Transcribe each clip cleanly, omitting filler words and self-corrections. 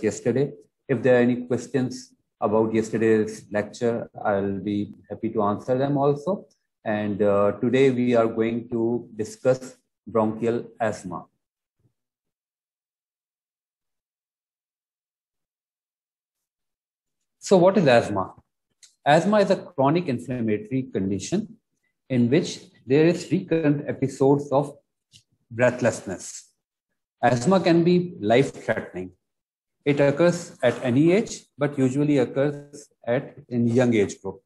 yesterday. If there are any questions about yesterday's lecture, I'll be happy to answer them also. And today we are going to discuss bronchial asthma. So what is asthma? Asthma is a chronic inflammatory condition in which there is recurrent episodes of breathlessness. Asthma can be life-threatening. It occurs at any age, but usually occurs in young age group.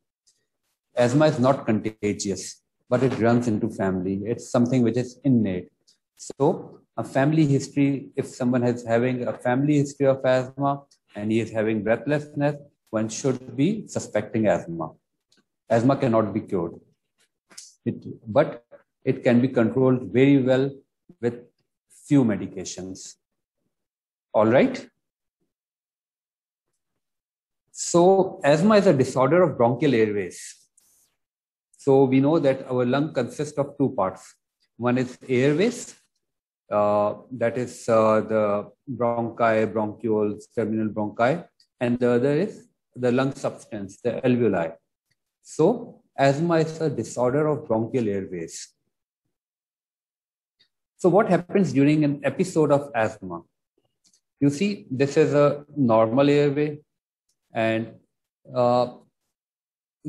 Asthma is not contagious, but it runs into family. It's something which is innate. So a family history, if someone is having a family history of asthma and he is having breathlessness, one should be suspecting asthma. Asthma cannot be cured, but it can be controlled very well with few medications. All right. So asthma is a disorder of bronchial airways. So we know that our lung consists of two parts. One is airways, that is the bronchi, bronchioles, terminal bronchi, and the other is the lung substance, the alveoli. So asthma is a disorder of bronchial airways. So what happens during an episode of asthma? You see, this is a normal airway, and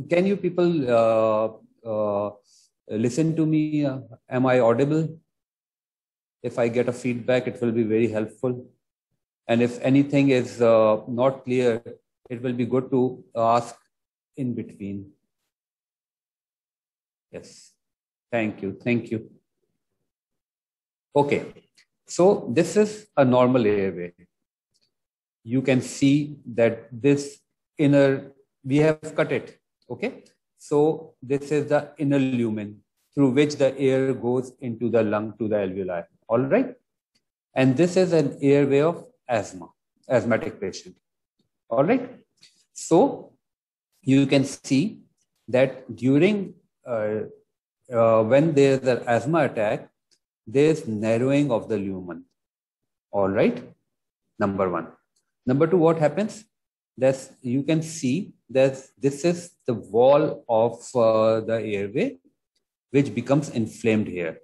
can you people listen to me? Am I audible? If I get a feedback, it will be very helpful. And if anything is not clear, it will be good to ask in between. Yes. Thank you. Thank you. Okay. So this is a normal airway. You can see that this inner, we have cut it. Okay. So this is the inner lumen through which the air goes into the lung to the alveoli. All right. And this is an airway of asthmatic patient. All right. So you can see that during when there is an asthma attack, there is narrowing of the lumen. All right. Number one. Number two, what happens? You can see that this is the wall of the airway, which becomes inflamed here.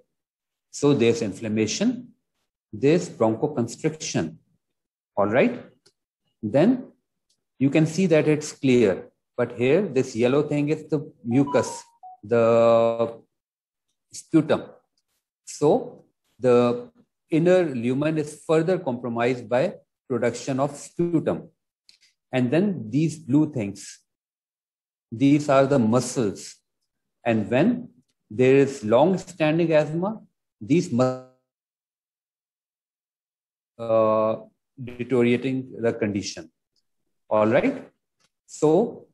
So there's inflammation, there's bronchoconstriction. All right. Then you can see that it's clear. But here, this yellow thing is the mucus, the sputum. So the inner lumen is further compromised by production of sputum. And then these blue things, these are the muscles. And when there is long-standing asthma, these muscles deteriorating the condition. All right. So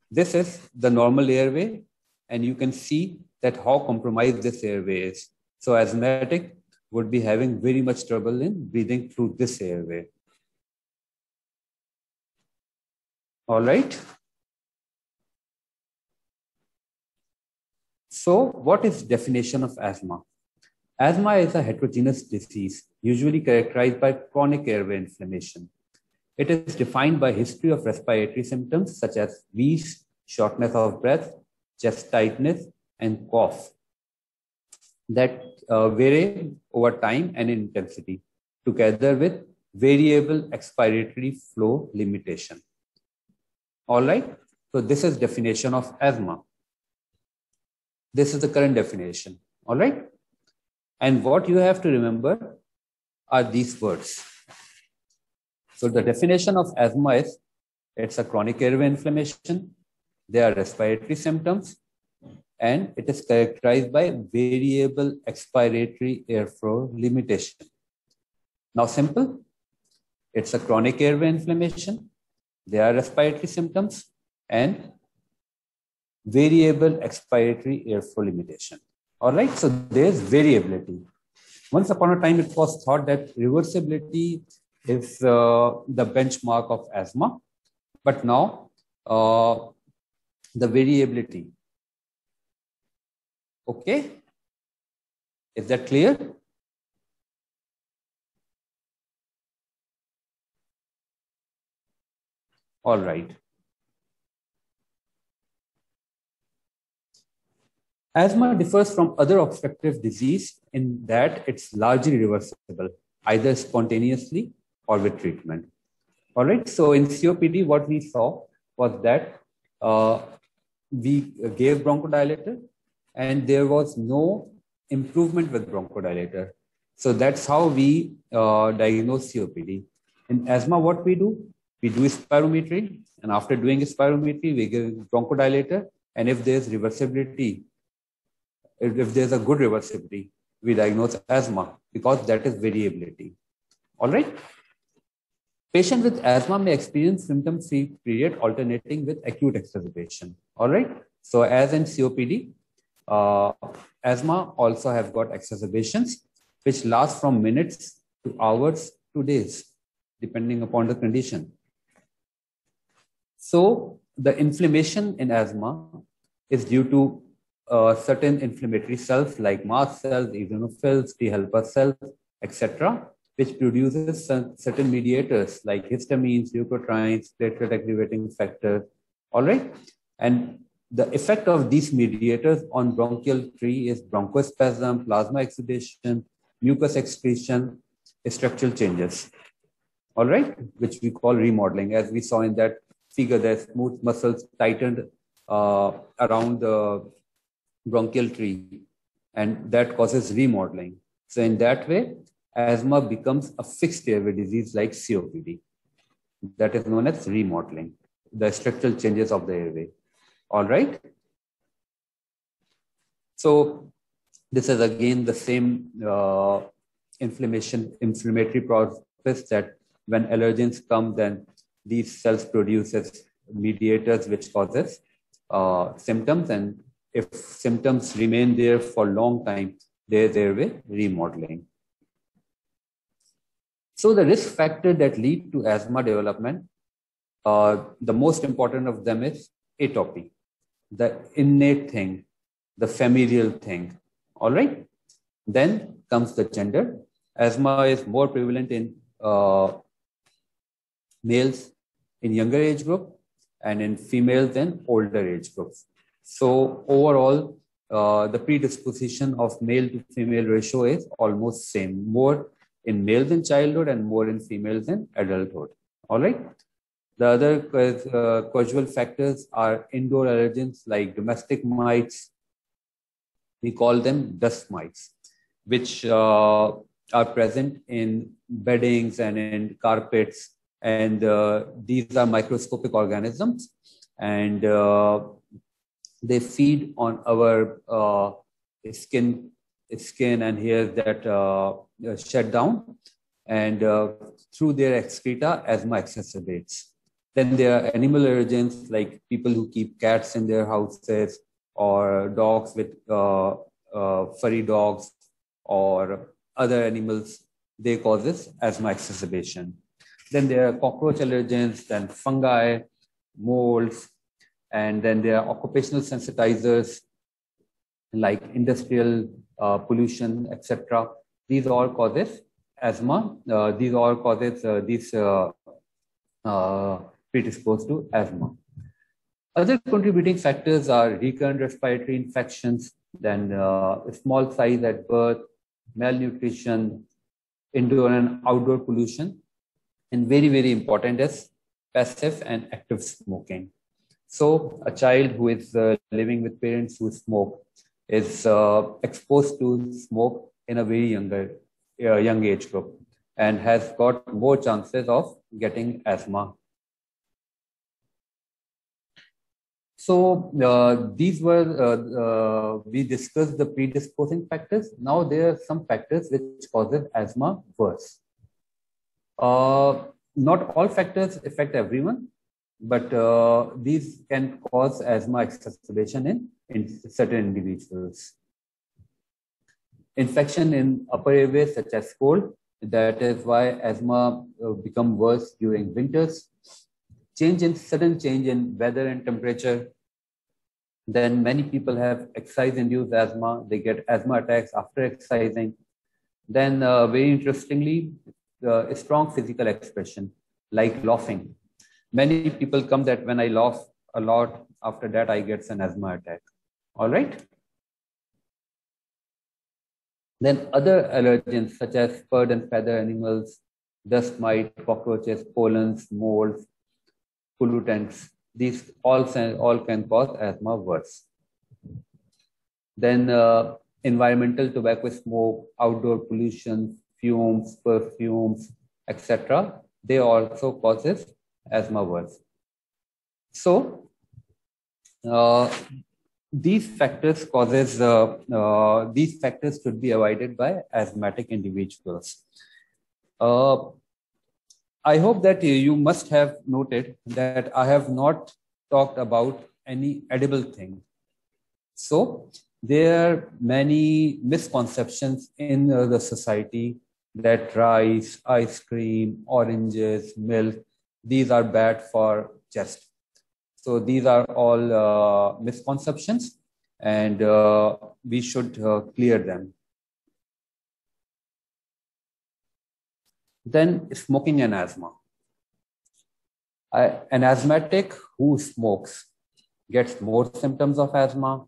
this is the normal airway, and you can see that how compromised this airway is. So asthmatic would be having very much trouble in breathing through this airway. All right. So what is definition of asthma? Asthma is a heterogeneous disease, usually characterized by chronic airway inflammation. It is defined by history of respiratory symptoms such as wheeze, shortness of breath, chest tightness, and cough that vary over time and in intensity, together with variable expiratory flow limitation. All right. So this is definition of asthma. This is the current definition. All right. And what you have to remember are these words. So the definition of asthma is it's a chronic airway inflammation. There are respiratory symptoms, and it is characterized by variable expiratory airflow limitation. Now simple, it's a chronic airway inflammation. There are respiratory symptoms and variable expiratory airflow limitation. All right, so there's variability. Once upon a time, it was thought that reversibility is the benchmark of asthma, but now the variability. Okay, is that clear? All right. Asthma differs from other obstructive disease in that it's largely reversible, either spontaneously or with treatment. All right. So in COPD, what we saw was that we gave bronchodilator and there was no improvement with bronchodilator. So that's how we diagnose COPD. In asthma, what we do? We do spirometry, and after doing spirometry, we give bronchodilator, and if there's reversibility, if there's a good reversibility, we diagnose asthma because that is variability. All right. Patient with asthma may experience symptom-free period alternating with acute exacerbation. All right. So as in COPD, asthma also have got exacerbations which last from minutes to hours to days, depending upon the condition. So the inflammation in asthma is due to certain inflammatory cells like mast cells, eosinophils, T helper cells, etc., which produces certain mediators like histamines, leukotrienes, platelet activating factors. All right. And the effect of these mediators on bronchial tree is bronchospasm, plasma exudation, mucus excretion, structural changes. All right. Which we call remodeling. As we saw in that figure, the smooth muscles tightened around the bronchial tree, and that causes remodeling. So in that way, asthma becomes a fixed airway disease like COPD. That is known as remodeling, the structural changes of the airway. All right. So this is again the same inflammatory process that when allergens come, then these cells produces mediators which causes symptoms, and if symptoms remain there for a long time, there's airway remodeling. So the risk factor that lead to asthma development, the most important of them is atopy, the innate thing, the familial thing. All right. Then comes the gender. Asthma is more prevalent in males in younger age group and in females in older age groups. So overall, the predisposition of male to female ratio is almost same, more in males in childhood and more in females in adulthood. All right. The other causal factors are indoor allergens like domestic mites. We call them dust mites, which are present in beddings and in carpets. And these are microscopic organisms, and they feed on our skin and hairs that shut down, and through their excreta, asthma exacerbates. Then there are animal allergens like people who keep cats in their houses or dogs with furry dogs or other animals. They causes asthma exacerbation. Then there are cockroach allergens, then fungi, molds, and then there are occupational sensitizers like industrial pollution, etc. These all causes asthma. These all causes predisposed to asthma. Other contributing factors are recurrent respiratory infections, then small size at birth, malnutrition, indoor and outdoor pollution, and very, very important is passive and active smoking. So a child who is living with parents who smoke is exposed to smoke in a very young age group and has got more chances of getting asthma. So these were, we discussed the predisposing factors. Now there are some factors which causes asthma worse. Not all factors affect everyone, but these can cause asthma exacerbation in certain individuals. Infection in upper airways such as cold, that is why asthma become worse during winters. Sudden change in weather and temperature. Then many people have exercise-induced asthma. They get asthma attacks after exercising. Then very interestingly, a strong physical expression like laughing. Many people come that when I laugh a lot, after that I get an asthma attack. All right. Then other allergens such as fur and feather animals, dust mite, cockroaches, pollens, molds, pollutants, these all can cause asthma worse. Then environmental tobacco smoke, outdoor pollution, fumes, perfumes, etc. They also causes asthma worse. So these factors should be avoided by asthmatic individuals. I hope that you must have noted that I have not talked about any edible thing. So there are many misconceptions in the society that rice, ice cream, oranges, milk, these are bad for chest. So these are all misconceptions, and we should clear them. Then smoking and asthma. An asthmatic who smokes gets more symptoms of asthma,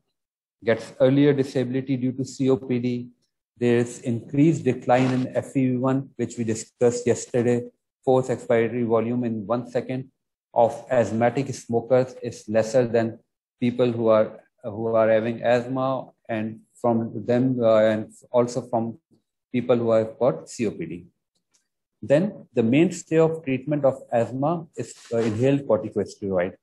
gets earlier disability due to COPD. There is increased decline in FEV1, which we discussed yesterday. Forced expiratory volume in 1 second of asthmatic smokers is lesser than people who are having asthma, and from them and also from people who have got COPD. Then the mainstay of treatment of asthma is inhaled corticosteroid.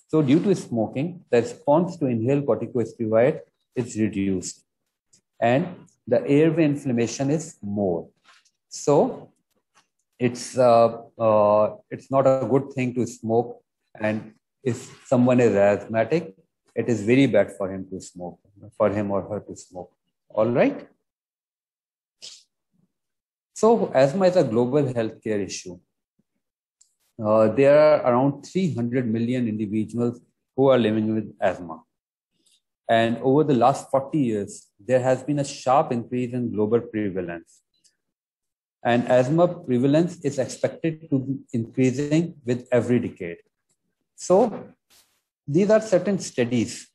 So due to smoking, the response to inhaled corticosteroid is reduced, and the airway inflammation is more. So it's not a good thing to smoke, and if someone is asthmatic, it is very bad for him to smoke, for him or her to smoke. All right. So asthma is a global healthcare issue. There are around 300 million individuals who are living with asthma. And over the last 40 years, there has been a sharp increase in global prevalence. And asthma prevalence is expected to be increasing with every decade. So these are certain studies,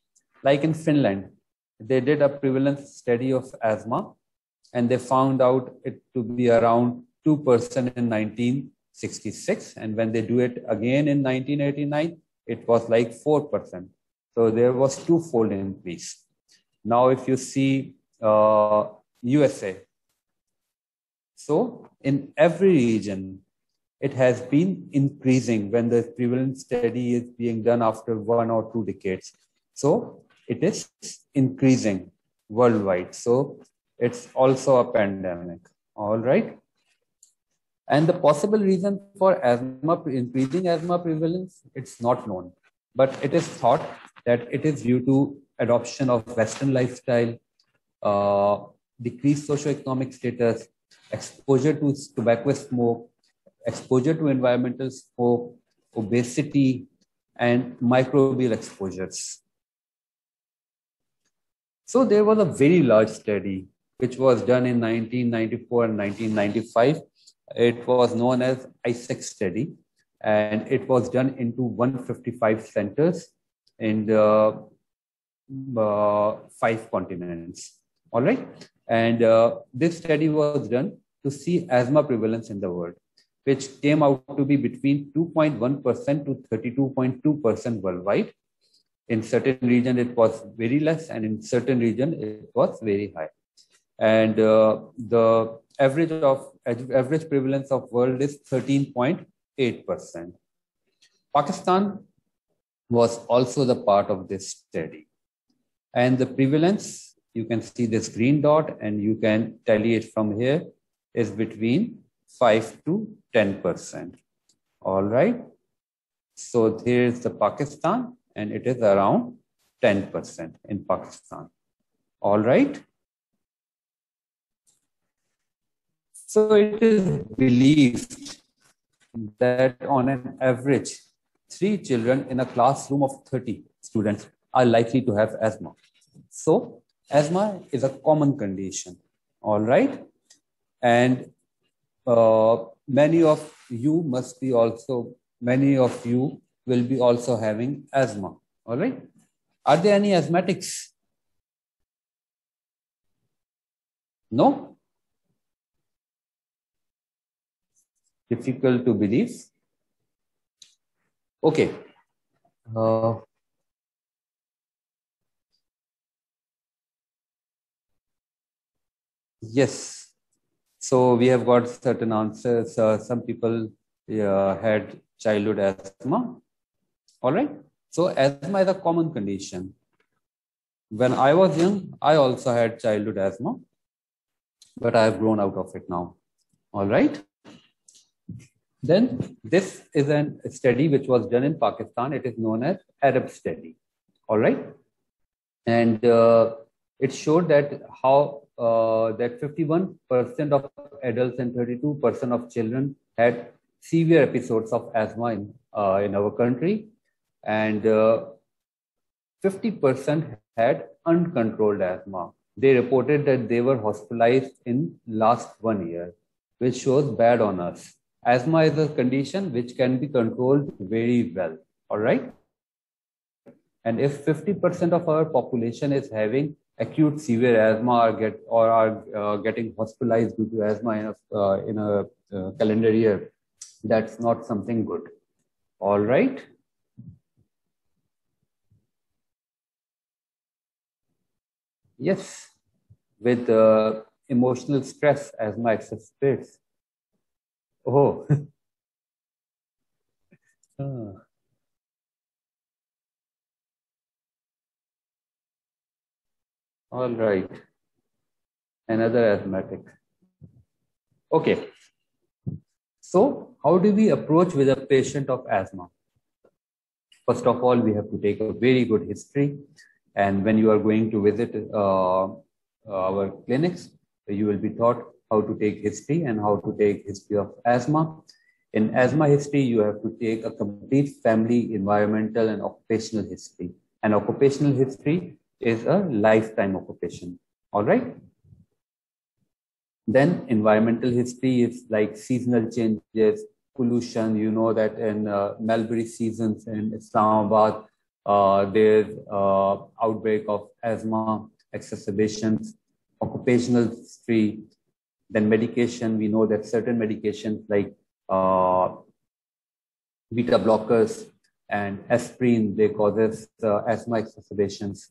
like in Finland, they did a prevalence study of asthma, and they found out it to be around 2% in 1966. And when they do it again in 1989, it was like 4%. So there was twofold increase. Now, if you see USA, so in every region, it has been increasing when the prevalence study is being done after 1 or 2 decades. So it is increasing worldwide. So it's also a pandemic. All right. And the possible reason for increasing asthma prevalence, it's not known, but it is thought that it is due to adoption of Western lifestyle, decreased socioeconomic status, exposure to tobacco smoke, exposure to environmental smoke, obesity, and microbial exposures. So there was a very large study which was done in 1994 and 1995. It was known as ISEC study, and it was done into 155 centers in the 5 continents. All right. And this study was done to see asthma prevalence in the world, which came out to be between 2.1% to 32.2% worldwide. In certain region, it was very less, and in certain region, it was very high. And the average prevalence of world is 13.8%. Pakistan was also the part of this study. And the prevalence, you can see this green dot, and you can tally it from here, is between 5 to 10%. All right. So here is the Pakistan, and it is around 10% in Pakistan. All right. So it is believed that on an average, 3 children in a classroom of 30 students are likely to have asthma. So asthma is a common condition. All right. And many of you must be also many of you will be also having asthma. All right. Are there any asthmatics? No? Difficult to believe. Okay. Yes. So we have got certain answers. Some people had childhood asthma. All right. So asthma is a common condition. When I was young, I also had childhood asthma, but I have grown out of it now. All right. Then this is a study which was done in Pakistan. It is known as Arab study. All right. And it showed that how that 51% of adults and 32% of children had severe episodes of asthma in our country, and 50% had uncontrolled asthma. They reported that they were hospitalized in last 1 year, which shows bad on us. Asthma is a condition which can be controlled very well. All right. And if 50% of our population is having acute severe asthma or are getting hospitalized due to asthma in a calendar year, that's not something good. All right. Yes, with emotional stress, asthma exacerbates. Oh. All right. Another asthmatic. Okay. So how do we approach with a patient of asthma? First of all, we have to take a very good history. And when you are going to visit our clinics, you will be taught how to take history and how to take history of asthma. In asthma history, you have to take a complete family, environmental, and occupational history. And occupational history is a lifetime occupation. All right. Then environmental history is like seasonal changes, pollution. You know that in mulberry seasons in Islamabad, there's outbreak of asthma, exacerbations, occupational history. Then medication, we know that certain medications like beta blockers and aspirin, they causes asthma exacerbations.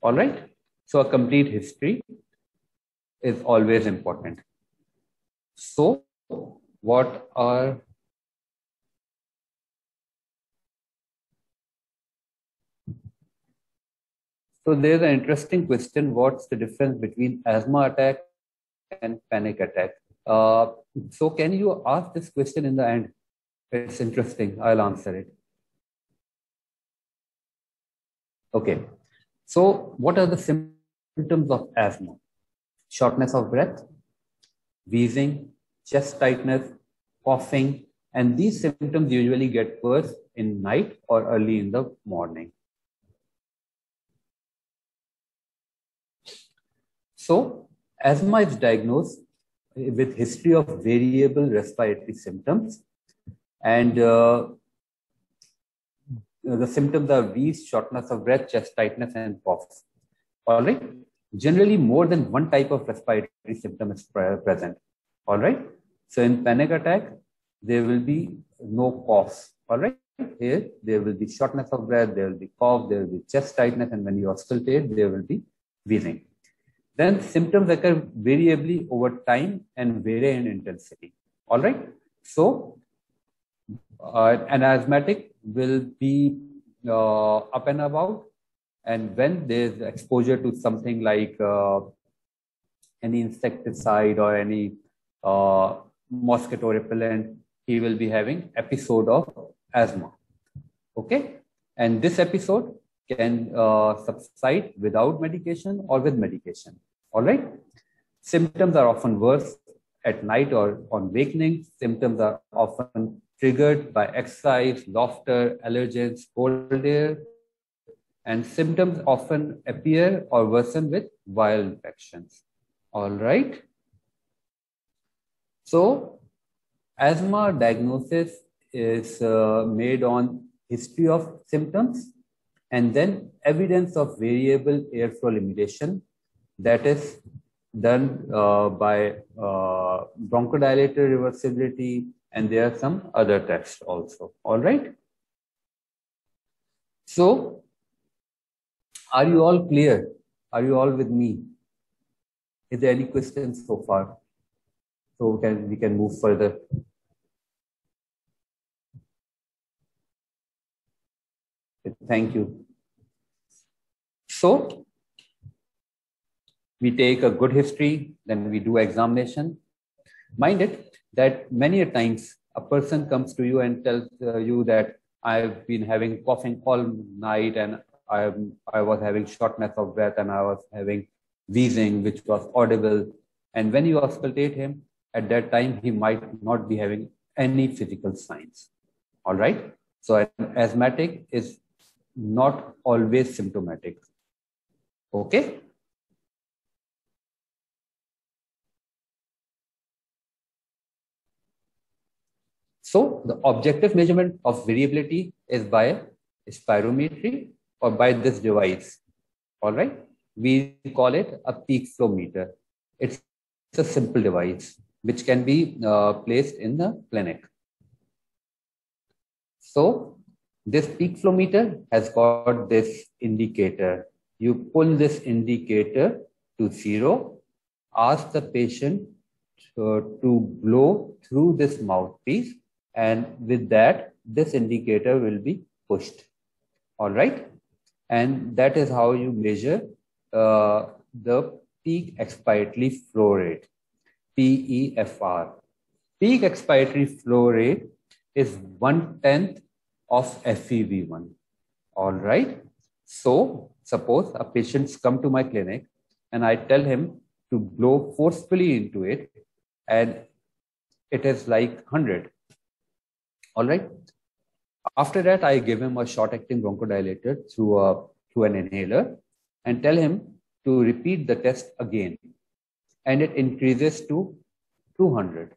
All right. So a complete history is always important. So what are So there's an interesting question. What's the difference between asthma attack and panic attack? So can you ask this question in the end? It's interesting. I'll answer it. Okay. So what are the symptoms of asthma? Shortness of breath, wheezing, chest tightness, coughing, and these symptoms usually get worse in night or early in the morning. So asthma is diagnosed with history of variable respiratory symptoms, and the symptoms are wheeze, shortness of breath, chest tightness, and cough. All right. Generally, more than one type of respiratory symptom is present. All right. So in panic attack, there will be no cough. All right. Here, there will be shortness of breath, there will be cough, there will be chest tightness, and when you auscultate, there will be wheezing. Then symptoms occur variably over time and vary in intensity. All right. So an asthmatic will be up and about, and when there's exposure to something like any insecticide or any mosquito repellent, he will be having episode of asthma. Okay. And this episode can subside without medication or with medication. All right. Symptoms are often worse at night or on wakening. Symptoms are often triggered by exercise, laughter, allergens, cold air, and symptoms often appear or worsen with viral infections. All right. So asthma diagnosis is made on history of symptoms and then evidence of variable airflow limitation that is done by bronchodilator reversibility, and there are some other tests also. All right. So, are you all clear? Are you all with me? Is there any questions so far? So we can move further. Thank you. So we take a good history, then we do examination. Mind it that many a times a person comes to you and tells you that I've been having coughing all night and I was having shortness of breath and I was having wheezing, which was audible. And when you auscultate him, at that time, he might not be having any physical signs. All right. So an asthmatic is not always symptomatic. Okay. So the objective measurement of variability is by spirometry or by this device. All right. We call it a peak flow meter. It's a simple device which can be placed in the clinic. So this peak flow meter has got this indicator. You pull this indicator to 0, ask the patient to blow through this mouthpiece, and with that, this indicator will be pushed. All right. And that is how you measure the peak expiratory flow rate, PEFR. Peak expiratory flow rate is 1/10 of FEV1. All right. So suppose a patient come to my clinic and I tell him to blow forcefully into it and it is like 100. All right. After that, I give him a short-acting bronchodilator through an inhaler and tell him to repeat the test again. And it increases to 200.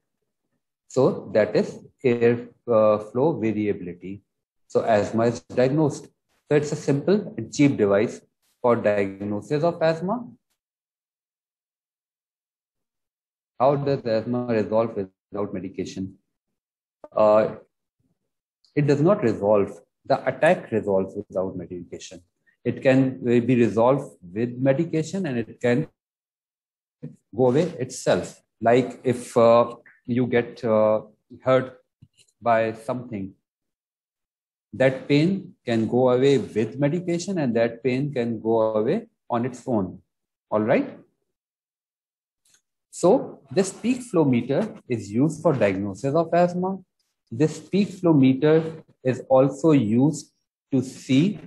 So that is air flow variability. So asthma is diagnosed. So it's a simple and cheap device for diagnosis of asthma. How does asthma resolve without medication? It does not resolve. The attack resolves without medication. It can be resolved with medication and it can go away itself. Like if you get hurt by something, that pain can go away with medication and that pain can go away on its own. All right. So this peak flow meter is used for diagnosis of asthma. This peak flow meter is also used to see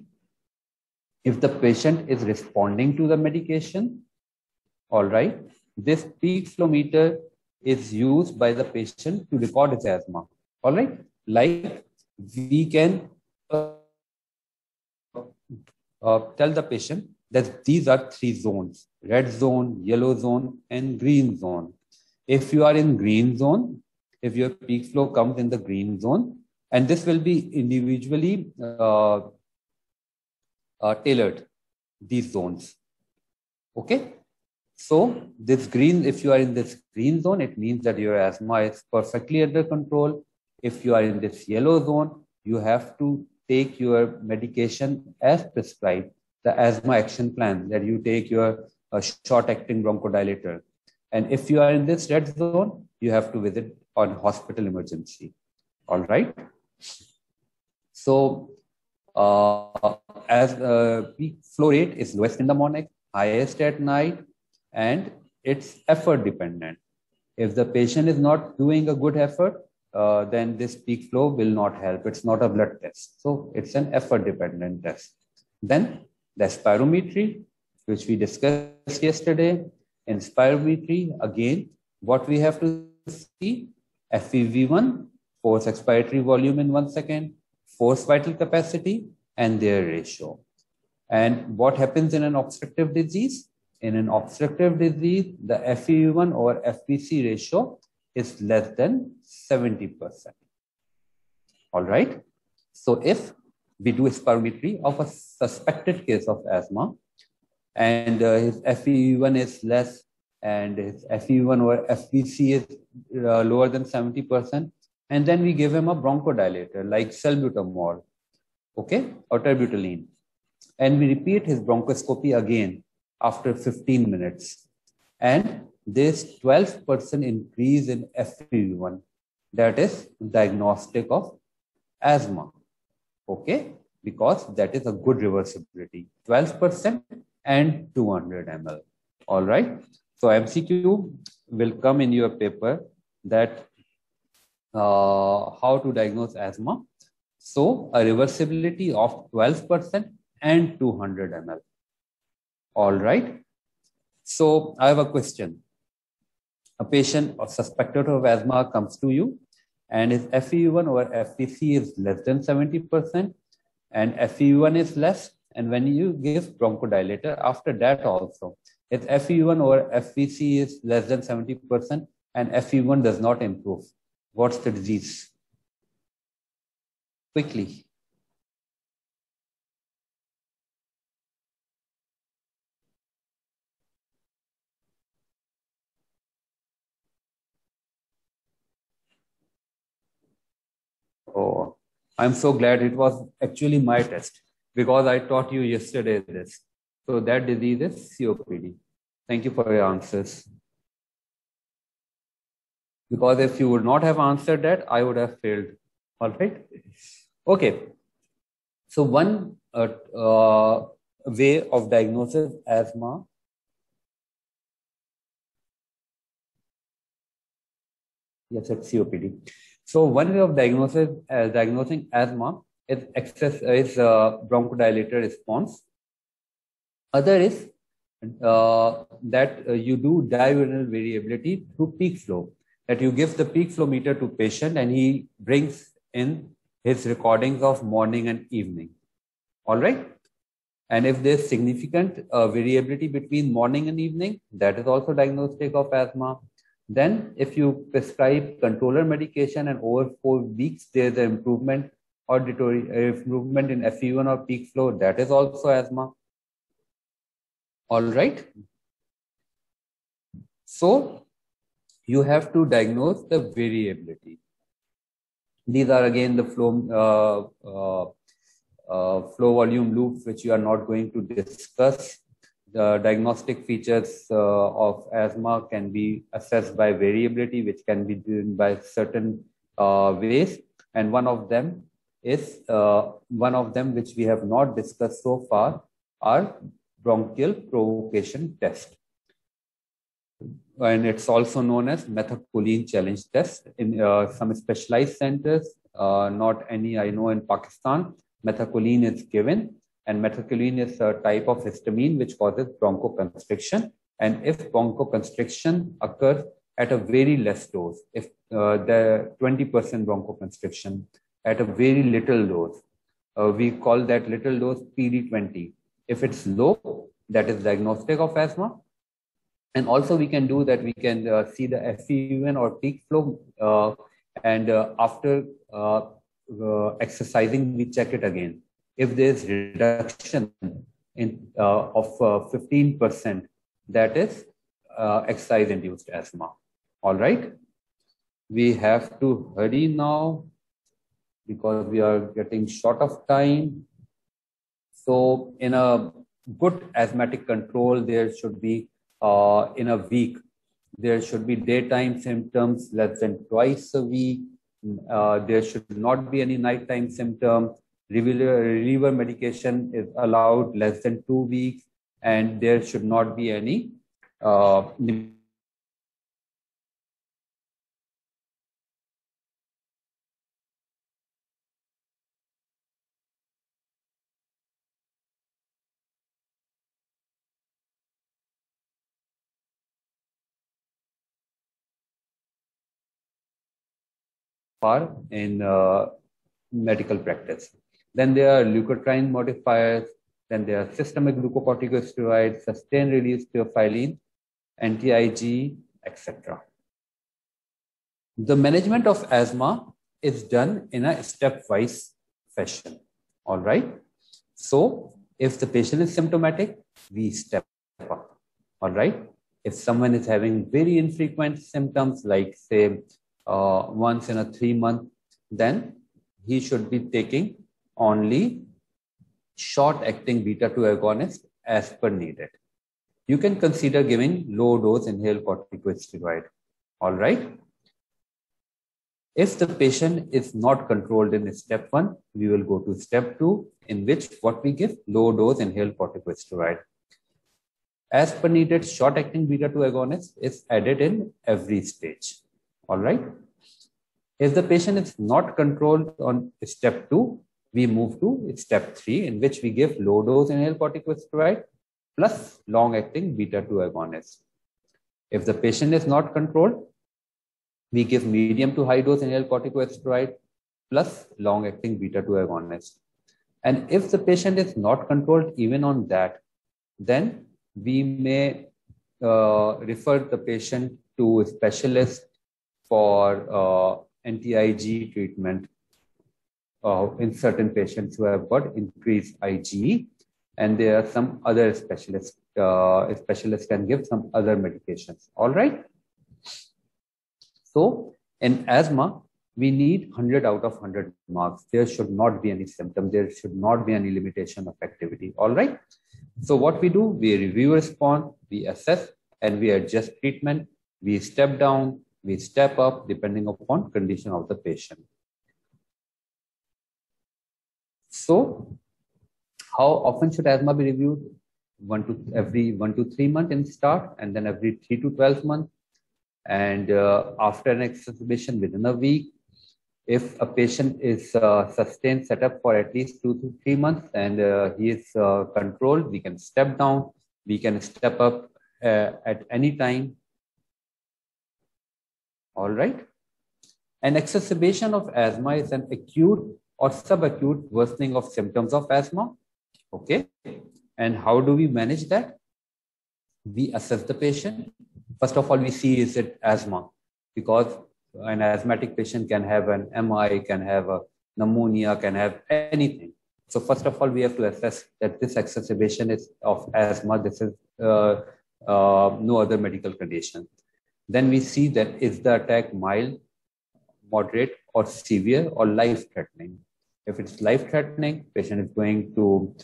if the patient is responding to the medication. All right. This peak flow meter is used by the patient to record his asthma. All right. Like we can tell the patient that these are 3 zones: red zone, yellow zone, and green zone. If you are in green zone, if your peak flow comes in the green zone, and this will be individually tailored, these zones. Okay. So this green, if you are in this green zone, it means that your asthma is perfectly under control. If you are in this yellow zone, you have to take your medication as prescribed, the asthma action plan, that you take your short-acting bronchodilator. And if you are in this red zone, you have to visit on hospital emergency. All right. So as peak flow rate is lowest in the morning, highest at night, and it's effort dependent. If the patient is not doing a good effort, then this peak flow will not help. It's not a blood test. So it's an effort dependent test. Then the spirometry, which we discussed yesterday. In spirometry, again, what we have to see: FEV1, force expiratory volume in 1 second, force vital capacity, and their ratio. And what happens in an obstructive disease? In an obstructive disease, the FEV1 or FVC ratio is less than 70%. All right. So if we do a spirometry of a suspected case of asthma, and his FEV1 is less, and his FEV1 or FVC is lower than 70%, and then we give him a bronchodilator like salbutamol, okay, or terbutaline, and we repeat his bronchoscopy again after 15 minutes, and this 12% increase in FEV1, that is diagnostic of asthma, okay, because that is a good reversibility, 12% and 200 ml. All right. So MCQ will come in your paper that how to diagnose asthma. So a reversibility of 12% and 200 ml. All right. So I have a question. A patient or suspected of asthma comes to you, and his FEV1 or FVC is less than 70%, and FEV1 is less. And when you give bronchodilator, after that also, if FEV1 or FVC is less than 70% and FEV1 does not improve, what's the disease? Quickly. Oh, I'm so glad it was actually my test, because I taught you yesterday this. So that disease is COPD. Thank you for your answers. Because if you would not have answered that, I would have failed. All right. Okay. So one way of diagnosis asthma yes, it's COPD. So one way of diagnosing asthma is bronchodilator response. Other is that you do diurnal variability through peak flow. That you give the peak flow meter to patient and he brings in his recordings of morning and evening. All right. And if there's significant variability between morning and evening, that is also diagnostic of asthma. Then if you prescribe controller medication and over 4 weeks, there's an improvement or improvement in FEV1 or peak flow, that is also asthma. All right. So you have to diagnose the variability. These are again the flow volume loops, which you are not going to discuss. The diagnostic features of asthma can be assessed by variability, which can be done by certain ways. And one of them which we have not discussed so far are bronchial provocation test. And it's also known as methacholine challenge test in some specialized centers, not any I know in Pakistan. Methacholine is given, and methacholine is a type of histamine which causes bronchoconstriction. And if bronchoconstriction occurs at a very less dose, if the 20% bronchoconstriction at a very little dose, we call that little dose PD20. If it's low, that is diagnostic of asthma. And also we can do that, we can see the FEV1 or peak flow, and after exercising, we check it again. If there's reduction in of 15%, that is exercise-induced asthma. All right. We have to hurry now because we are getting short of time. So in a good asthmatic control, there should be in a week, there should be daytime symptoms less than twice a week. There should not be any nighttime symptom. Reliever medication is allowed less than 2 weeks, and there should not be any far in medical practice. Then there are leukotriene modifiers. Then there are systemic glucocorticosteroids, sustained release theophylline, anti-IgE, etc. The management of asthma is done in a stepwise fashion. All right. So if the patient is symptomatic, we step up. All right. If someone is having very infrequent symptoms, like say once in a 3 month, then he should be taking only short-acting beta-2 agonist as per needed. You can consider giving low-dose inhaled corticosteroid. All right. If the patient is not controlled in step 1, we will go to step 2, in which what we give low-dose inhaled corticosteroid. As per needed, short-acting beta-2 agonist is added in every stage. All right. If the patient is not controlled on step 2, we move to step 3, in which we give low-dose inhaled corticosteroid plus long-acting beta-2 agonist. If the patient is not controlled, we give medium to high-dose inhaled corticosteroid plus long-acting beta-2 agonist. And if the patient is not controlled even on that, then we may refer the patient to a specialist for anti-IgE treatment in certain patients who have got increased IgE, and there are some other specialists. Specialists can give some other medications. All right. So in asthma, we need 100 out of 100 marks. There should not be any symptom. There should not be any limitation of activity. All right. So what we do, we review response, we assess, and we adjust treatment. We step down, we step up, depending upon condition of the patient. So how often should asthma be reviewed? Every 1 to 3 months in start, and then every 3 to 12 months. And after an exacerbation within a week. If a patient is sustained setup for at least 2 to 3 months and he is controlled, we can step down, we can step up at any time. All right. An exacerbation of asthma is an acute or subacute worsening of symptoms of asthma. Okay. And how do we manage that? We assess the patient. First of all, we see is it asthma, because an asthmatic patient can have an MI, can have a pneumonia, can have anything. So first of all, we have to assess that this exacerbation is of asthma. This is no other medical condition. Then we see that is the attack mild, moderate, or severe, or life-threatening. If it's life-threatening, patient is going to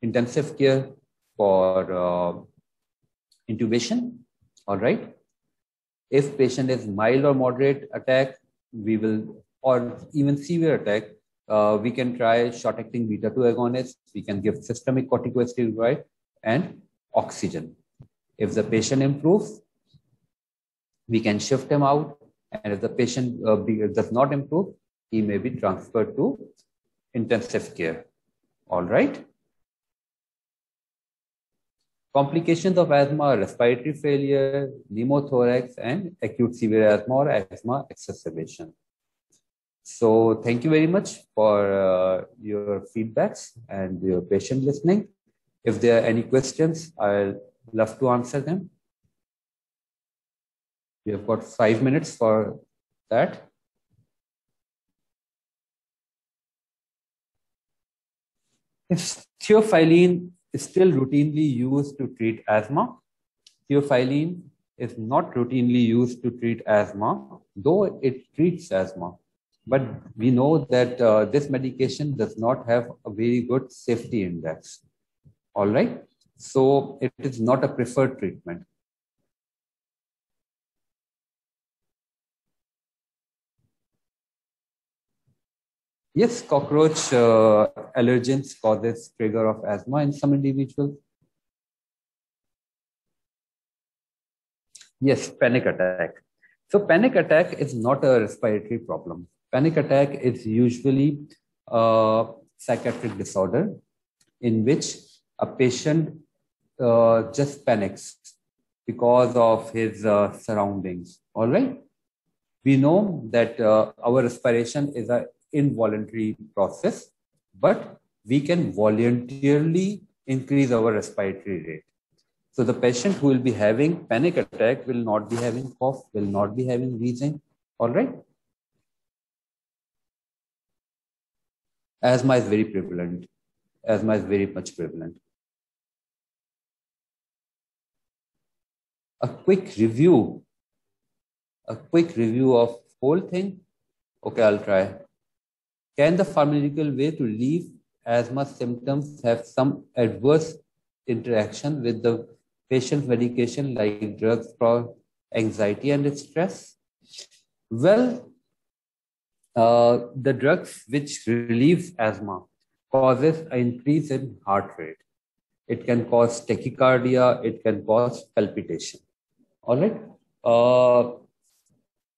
intensive care for intubation. All right. If patient is mild or moderate attack, we will, or even severe attack, we can try short-acting beta-2 agonist. We can give systemic corticosteroid and oxygen. If the patient improves, we can shift him out. And if the patient does not improve, he may be transferred to intensive care. All right. Complications of asthma are respiratory failure, pneumothorax, and acute severe asthma or asthma exacerbation. So thank you very much for your feedbacks and your patient listening. If there are any questions, I'll love to answer them. We have got 5 minutes for that. If theophylline is still routinely used to treat asthma, theophylline is not routinely used to treat asthma, though it treats asthma. But we know that this medication does not have a very good safety index. All right. So it is not a preferred treatment. Yes, cockroach allergens causes trigger of asthma in some individuals. Yes, panic attack. So panic attack is not a respiratory problem. Panic attack is usually a psychiatric disorder in which a patient just panics because of his surroundings. All right. We know that our respiration is an involuntary process, but we can voluntarily increase our respiratory rate. So the patient who will be having panic attack will not be having cough, will not be having wheezing. All right. Asthma is very prevalent. Asthma is very much prevalent. A quick review. A quick review of whole thing. Okay, I'll try. Can the pharmacological way to relieve asthma symptoms have some adverse interaction with the patient's medication, like drugs for anxiety and stress? Well, the drugs which relieves asthma causes an increase in heart rate. It can cause tachycardia. It can cause palpitation. All right.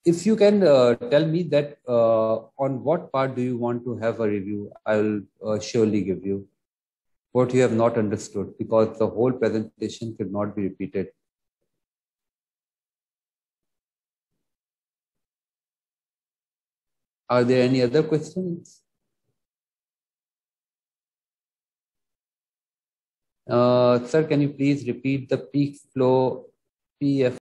If you can tell me that on what part do you want to have a review, I'll surely give you what you have not understood, because the whole presentation could not be repeated. Are there any other questions? Sir, can you please repeat the peak flow PF?